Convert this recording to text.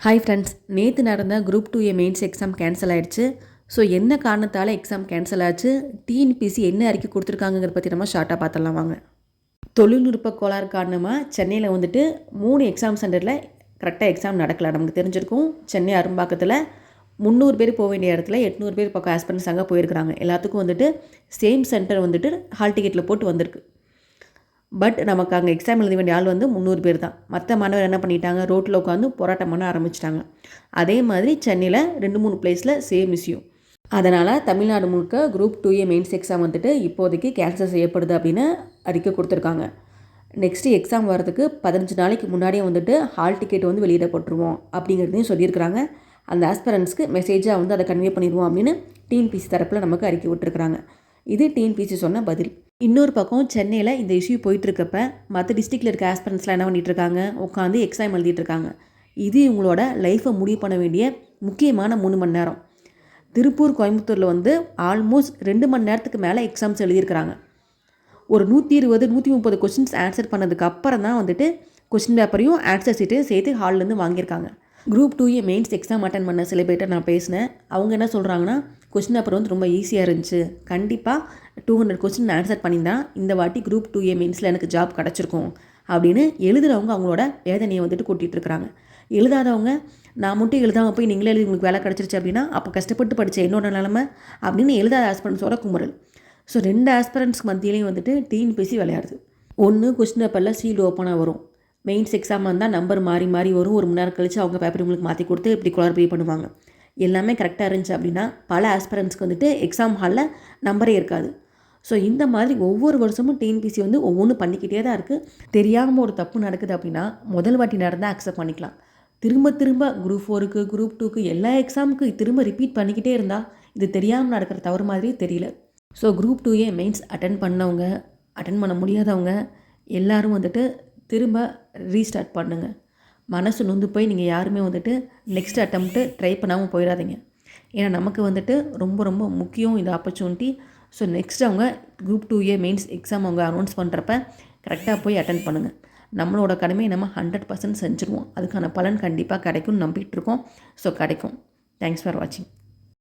Hi friends, நேற்று நடந்த group 2A mains exam cancel ஆகிடுச்சு. ஸோ என்ன காரணத்தால் எக்ஸாம் கேன்சல் ஆச்சு, டிஎன்பிசி என்ன அறிக்கை கொடுத்துருக்காங்கிறத பற்றி நம்ம ஷார்ட்டாக பார்த்துடலாம் வாங்க. தொழில்நுட்ப கோளாறு காரணமாக சென்னையில் வந்துட்டு 3 எக்ஸாம் சென்டரில் கரெக்டாக எக்ஸாம் நடக்கலை. நமக்கு தெரிஞ்சிருக்கும், சென்னை அரும்பாக்கத்தில் 300 பேர் போக வேண்டிய இடத்துல 800 பேர் பக்கம் ஆஸ்பிரண்ட்ஸ் அங்கே போயிருக்கிறாங்க. எல்லாத்துக்கும் வந்துட்டு சேம் சென்டர் வந்துட்டு ஹால் டிக்கெட்டில் போட்டு வந்திருக்கு. பட் நமக்கு அங்கே எக்ஸாம் எழுத வேண்டிய ஆள் வந்து 300 பேர் தான். மற்ற மாணவர் என்ன பண்ணிட்டாங்க, ரோட்டில் உட்காந்து போராட்டம் பண்ண ஆரம்பிச்சிட்டாங்க. அதே மாதிரி சென்னையில் 2-3 பிளேஸில் சேம் இஷ்யூ. அதனால் தமிழ்நாடு முழுக்க குரூப் 2A மெயின்ஸ் எக்ஸாம் வந்துட்டு இப்போதைக்கு கேன்சல் செய்யப்படுது அப்படின்னு அறிக்கை கொடுத்துருக்காங்க. நெக்ஸ்ட்டு எக்ஸாம் வரதுக்கு 15 நாளைக்கு முன்னாடியே வந்துட்டு ஹால் டிக்கெட் வந்து வெளியிடப்பட்டுருவோம் அப்படிங்கிறதையும் சொல்லியிருக்கிறாங்க. அந்த ஆஸ்பிரண்ட்ஸ்க்கு மெசேஜாக வந்து அதை கன்வே பண்ணிடுவோம் அப்படின்னு டிஎன்பிசி தரப்பில் நமக்கு அறிக்கை விட்டுருக்குறாங்க. இது டிஎன்பிசி சொன்ன பதில். இன்னொரு பக்கம் சென்னையில் இந்த இஷ்யூ போயிட்டுருக்கப்ப மற்ற டிஸ்ட்ரிக்டில் இருக்க ஆஸ்பிரண்ட்ஸ்லாம் என்ன பண்ணிகிட்ருக்காங்க, உட்காந்து எக்ஸாம் எழுதிட்டுருக்காங்க. இது இவங்களோட லைஃப்பை முடிவு பண்ண வேண்டிய முக்கியமான 3 மணி நேரம். திருப்பூர், கோயம்புத்தூரில் வந்து ஆல்மோஸ்ட் 2 மணி நேரத்துக்கு மேலே எக்ஸாம்ஸ் எழுதியிருக்கிறாங்க. ஒரு 120-130 கொஸ்டின்ஸ் ஆன்சர் பண்ணதுக்கு அப்புறம் தான் வந்துட்டு கொஸ்டின் பேப்பரையும் ஆன்சர் சீட்டையும் சேர்த்து ஹால்லேருந்து வாங்கியிருக்காங்க. Group 2A mains exam attend பண்ண சில பேர்கிட்ட நான் பேசினேன். அவங்க என்ன சொல்கிறாங்கன்னா, கொஸ்டின் பேப்பர் வந்து ரொம்ப ஈஸியாக இருந்துச்சு, கண்டிப்பாக 200 கொஸ்டின் ஆன்சர் பண்ணியிருந்தா இந்த வாட்டி குரூப் 2A மெயின்ஸில் எனக்கு ஜாப் கிடச்சிருக்கும் அப்படின்னு எழுதுகிறவங்க அவங்களோட வேதனையை வந்துட்டு கூட்டிகிட்ருக்குறாங்க. எழுதாதவங்க, நான் மட்டும் எழுதாமல் போய் நீங்களே எழுதி உங்களுக்கு வேலை கிடச்சிருச்சு அப்படின்னா அப்போ கஷ்டப்பட்டு படித்த என்னோட நிலமை அப்படின்னு எழுதாத ஆஸ்பிரண்ட்ஸோட குமுறல். ஸோ 2 ஆஸ்பிரண்ட்ஸ்க்கு மத்தியிலையும் வந்துட்டு டிஎன்பிசி விளையாடுது. ஒன்று, கொஸ்டின் பேப்பரில் சீல்டு ஓப்பனாக வரும். மெயின்ஸ் எக்ஸாம் வந்தால் நம்பர் மாறி மாறி வரும். ஒரு மணி நேரம் கழித்து அவங்க பேப்பர் உங்களுக்கு மாற்றி கொடுத்து இப்படி குளறுபடி பண்ணுவாங்க. எல்லாமே கரெக்டாக இருந்துச்சு அப்படின்னா பல ஆஸ்பிரண்ட்ஸ்க்கு வந்துட்டு எக்ஸாம் ஹாலில் நம்பரே இருக்காது. ஸோ இந்த மாதிரி ஒவ்வொரு வருஷமும் டிஎன்பிசி வந்து ஒவ்வொன்றும் பண்ணிக்கிட்டே தான் இருக்குது. தெரியாமல் ஒரு தப்பு நடக்குது அப்படின்னா முதல் வாட்டி நடந்தால் அக்செப்ட் பண்ணிக்கலாம். திரும்ப திரும்ப குரூப் 4க்கு, குரூப் 2க்கு எல்லா எக்ஸாமுக்கு திரும்ப ரிப்பீட் பண்ணிக்கிட்டே இருந்தால் இது தெரியாமல் நடக்கிற தவறு மாதிரி தெரியல. So group 2A mains attend பண்ணவங்க, அட்டன் பண்ண முடியாதவங்க எல்லோரும் வந்துட்டு திரும்ப ரீஸ்டார்ட் பண்ணுங்கள். மனசு நொந்து போய் நீங்கள் யாருமே வந்துட்டு நெக்ஸ்ட் அட்டம்ப்ட்டு ட்ரை பண்ணாமல் போயிடாதீங்க. ஏன்னா நமக்கு வந்துட்டு ரொம்ப ரொம்ப முக்கியம் இந்த ஆப்பர்ச்சுனிட்டி. ஸோ நெக்ஸ்ட் அவங்க குரூப் 2A மெயின்ஸ் எக்ஸாம் அவங்க அனௌன்ஸ் பண்ணுறப்ப கரெக்டாக போய் அட்டன் பண்ணுங்கள். நம்மளோட கடமையை நம்ம 100% செஞ்சுருவோம். அதுக்கான பலன் கண்டிப்பாக கிடைக்கும்னு நம்பிகிட்டு இருக்கோம். ஸோ கிடைக்கும். தேங்க்ஸ் ஃபார் வாட்சிங்.